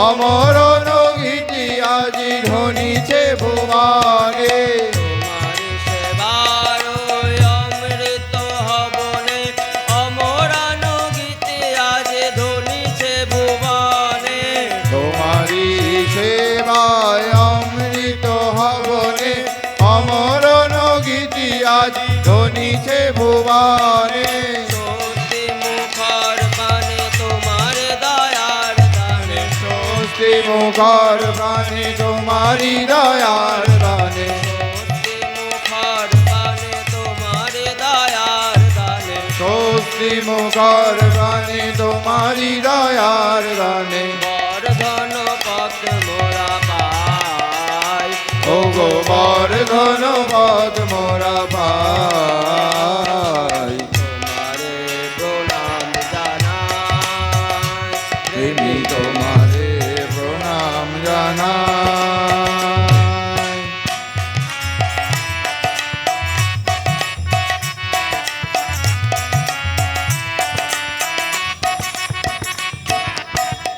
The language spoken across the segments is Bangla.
অমরণ গীতি আজি ধ্বনিছে ভুবনে। তোমার সেবার অমৃত হবনে অমরণ গীতি আজি ধ্বনিছে ভুবনে। তোমারি সেবায় অমৃত হবনে অমরণ গীতি আজি ধ্বনিছে ভুবনে। স্বস্তি মুখর পানে তোমার দয়ার দানে। স্বস্তি মুখর প্রাণে তোমারি দয়ার দানে। স্বস্তি মুখর পানে তোমার দয়ার দানে। স্বস্তি মুখর প্রাণে তোমারি দয়ার দানে। বর্ধন পদ মোরা পাই ও গো বর্ধন পদ মোরা পাই। তোমারে প্রণাম জানাই। প্রেমী তোমারে প্রণাম জানাই।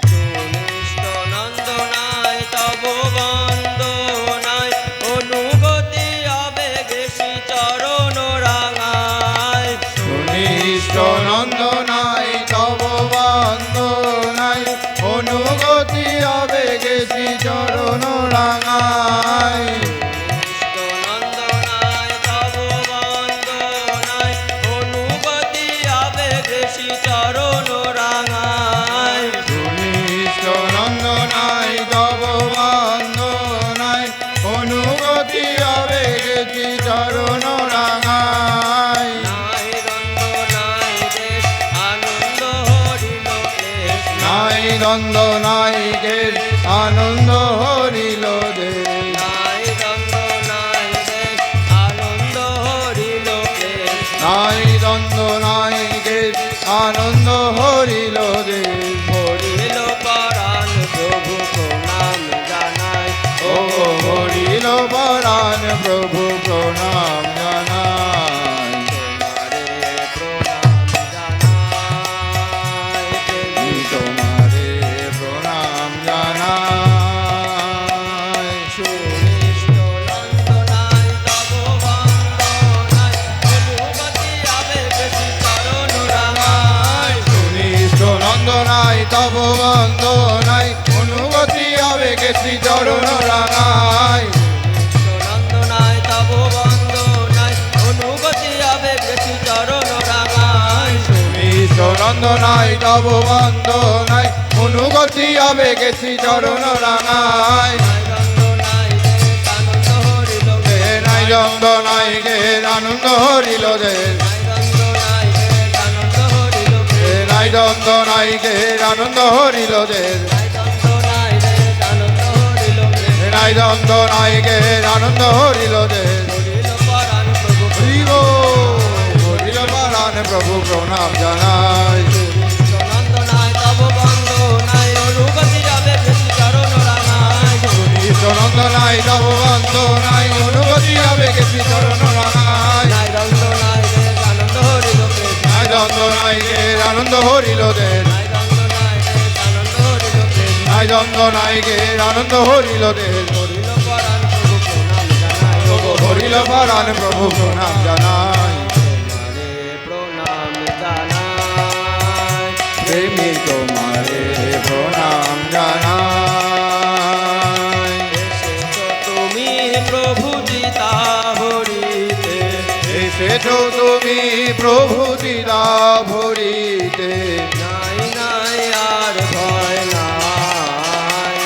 সুনিষ্ট নন্দনায় তব বন্দনায় অনুগতি আবেগে শ্রী চরণ রাঙায়। সুনিষ্ট নন্দনাই তব বন্দনাই অনুগতি আবেগে শ্রী চরণ রাঙাই। সুনিষ্ট নন্দনায় তব বন্দনায় অনুগতি আবেগে শ্রী চরণ রাঙায়। সুনিষ্ট নন্দনাই তব বন্দনাই অনুগতি আবেগে শ্রী চরণ রাঙাই। নাই দ্বন্দ্ব নাই দেশ আনন্দ হরিল ক্লেশ। নাই দ্বন্দ্ব নাই গের আনন্দ হরিল দে। নাই দ্বন্দ্ব নাই দেশ আনন্দ হরিল ক্লেশ। নাই দ্বন্দ্ব নাই গের আনন্দ হরিল দে। হরিল পরাণ প্রভু প্রণাম জানাই। ও হরিল পরাণ প্রভু প্রণাম জানাই। তোমারে প্রণাম জানাই। আমি তোমারে প্রণাম জানাই। সুনিষ্ট নন্দনায় তব বন্দনায় অনুগতি আবেগে শ্রী চরণ রাঙায়। সুনিষ্ট নন্দনাই তব বন্দনাই অনুগতি আবেগে শ্রী চরণ রাঙাই। নন্দনায় তব বন্দনায় অনুগতি আবেগে শ্রী চরণ রাঙায়। সুনিষ্ট নন্দনাই তব বন্দনাই অনুগতি আবেগে শ্রী চরণ রাঙাই। নাই দ্বন্দ্ব নাই দেশ আনন্দ হরিল ক্লেশ। নাই দ্বন্দ্ব নাই গের আনন্দ হরিল দে। নাই দ্বন্দ্ব নাই গের আনন্দ হরিল দে। হরিল হরিল পরাণ প্রভু প্রণাম জানাই। সুনিষ্ট নন্দনাই তব বন্দনাই অনুগতি আবেগে শ্রী চরণ রাঙাই। নাই দ্বন্দ্ব নাই গের আনন্দ হরিল দে। নাই দ্বন্দ্ব নাই গের আনন্দ হরিল দে। হরিল পরাণ প্রভু প্রণাম জানাই। প্রণাম জানাই। প্রেমী তোমারে প্রণাম জানাই। এসেছো তুমি প্রভু জিতা হরিতে। এসেছো তুমি প্রভু দিদা ভরিতে। নাই নাই আর ভয় নাই।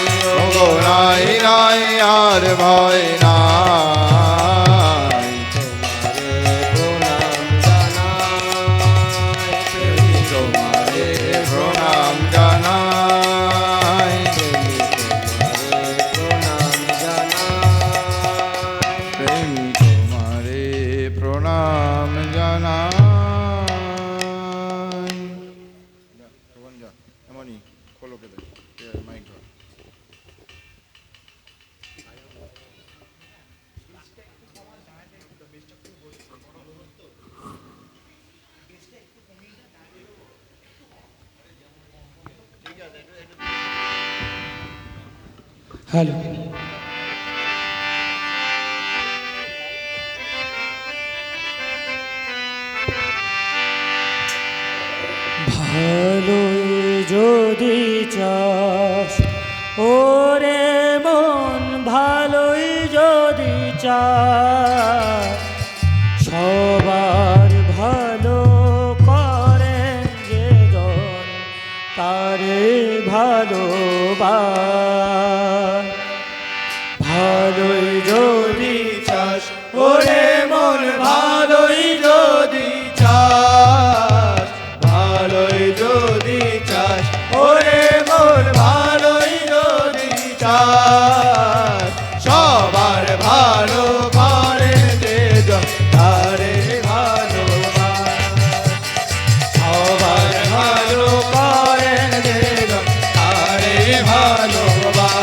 ওগো নাই নাই আর ভয় নাই। তোমারে প্রণাম জানাই। প্রেমী তোমারে প্রণাম জানাই। তোমারে প্রণাম জানাই। প্রেমী তোমারে প্রণাম জানাই। এমনই খোলো কে দেখ মাইক ধর। হ্যালো ভালোই যদি চাস ওরে মন ভালোই যদি চাস সবার ভালো করেন যে জন তারে ভালোবাস ভালোই যদি চাস ওরে মন ভালোই যদি চাস ভালোই যদি চাস ওরে মন ভালোই যদি চাস সবার ভালো করে যে জন তারে ভালোবাস সবার ভালো করেন যে জন তারে ভালোবাস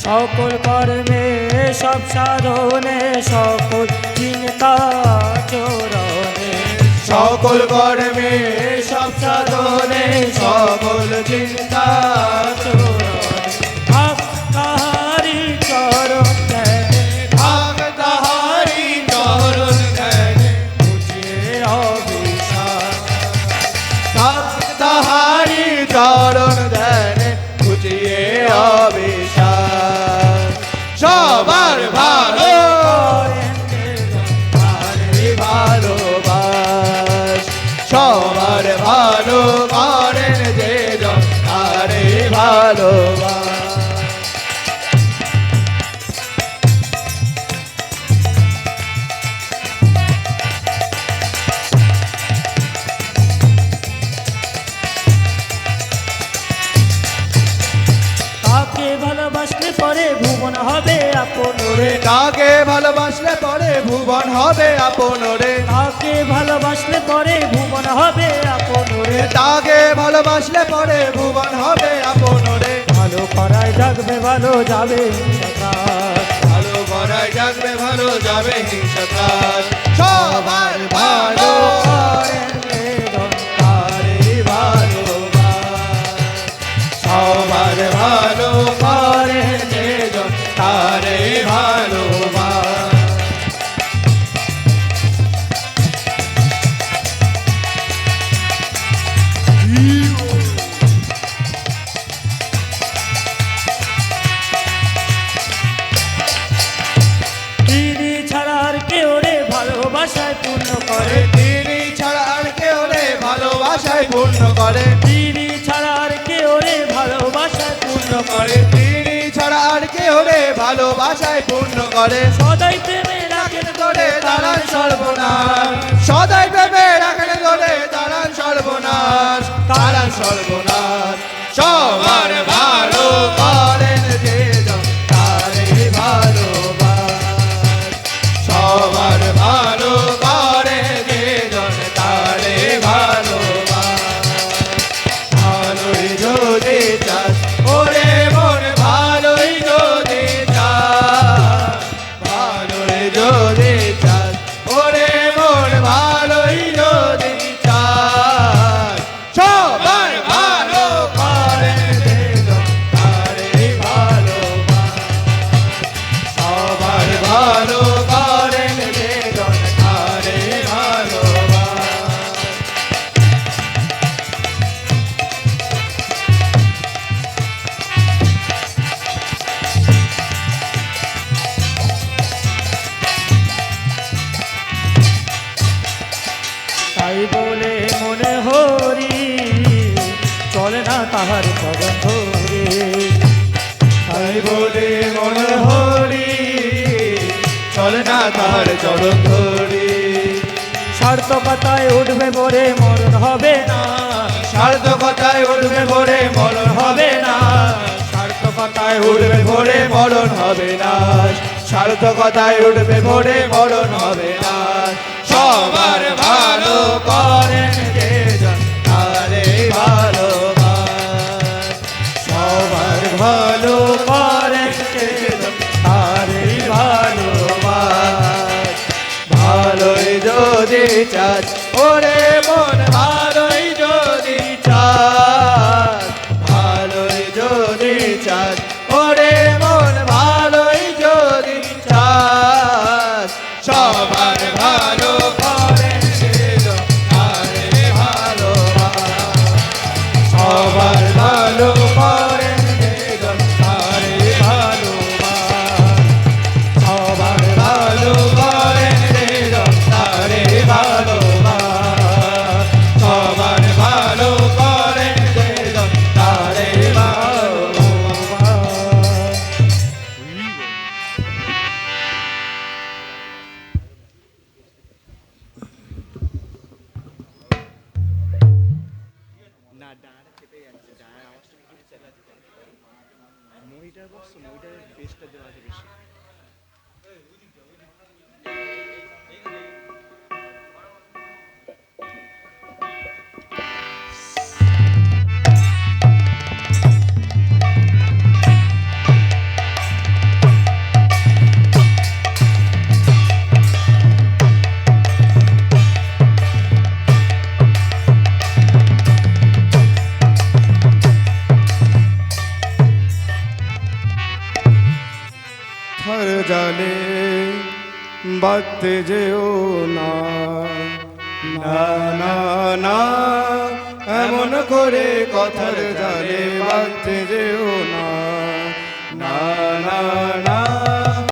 সকল কর্মে সব সাধনে সকল চিন্তা চরণে সকল কর্মে সব সাধনে সকল চিন্তা চরণে ভাগ তাহারি চরণ ধ্যানে ভাগ তাহারি চরণ ধ্যানে বুঝিয়ে অবিশ্বাস ভাগ তাহারি চরণ ধ্যানে বুঝিয়ে অবিশ্বাস সবার ভালো তারে ভালোবাস সবার ভালো করেন যে জন তারে ভালোবাস তাকে ভালোবাসলে পরে ভুবন হবে আপন রে তাকে ভালোবাসলে পরে ভুবন হবে আপন রে তাকে ভালোবাসলে পরে ভুবন হবে আপন রে তাকে ভালোবাসলে পরে ভুবন হবে আপন রে ভালো করায় জাগবে ভালো যাবে সকাল ভালো করাই যাবে ভালো যাবে হিংসাকার সবার ভালো করেন যে জন তারে ভালোবাস সবার ভালো করে যে জন তারে ভালোবাস তিনি ছাড়া আর কেউ রে ভালোবাসায় পূর্ণ করে তিনি ছাড়া আর কেউ রে ভালোবাসায় পূর্ণ করে তিনি ছাড়া আর কেউ রে ভালোবাসায় পূর্ণ করে তিনি ছাড়া আর কেউ রে ভালোবাসায় পূর্ণ করে সদাই প্রেমে রাখেন ধরে দাঁড়ান সর্বনাশ সদাই ভেবে রাখেন ধরে দাঁড়ান সর্বনাশ দাঁড়ান সর্বনাশ সবার ভালো করেন যে জন তারে ভালোবাস সবার ভালো করে যে জন তারে ভালোবাস ভালোই যদি চাস ওরে মন ভালোই যদি চাস ভালোই যদি চাস ওরে মন ভালোই যদি চাস সবার ভালো করে যে জন তারে ভালোবাস সবার ভালো করেন যে জন তারে ভালোবাস তাই বলে মনে হরি চলে না তাহার চরণ ধরে তাই বলে মনে হরি চলে না তার চরণ ধরি সার্থকতায় উঠবে বরে মরণ হবে না সার্থকতায় উঠবে ভোরে মরণ হবে না সার্থকতায় উঠবে ভোরে মরণ হবে না সার্থকতায় উঠবে ভোরে মরণ হবে না সবার ভালো করেন যে জন তারে ভালোবাস সবার ভালো করেন যে জন চাস ওরে মন ভালোই যদি চাস ভালোই যদি চাস ওরে মন ভালোই যদি চাস সবার ভালো করে দিল আরে ভালোবাস সবার ভালো করে দিল আরে ভালোবাস সবার ভালো করে দিল আরে ভালোবাস সবার ভালো করে দিল আরে ভালোবাস থার জালে বাঁধতে যেও না না না না এমন করে কথার জালে বাঁধতে যেও না না না না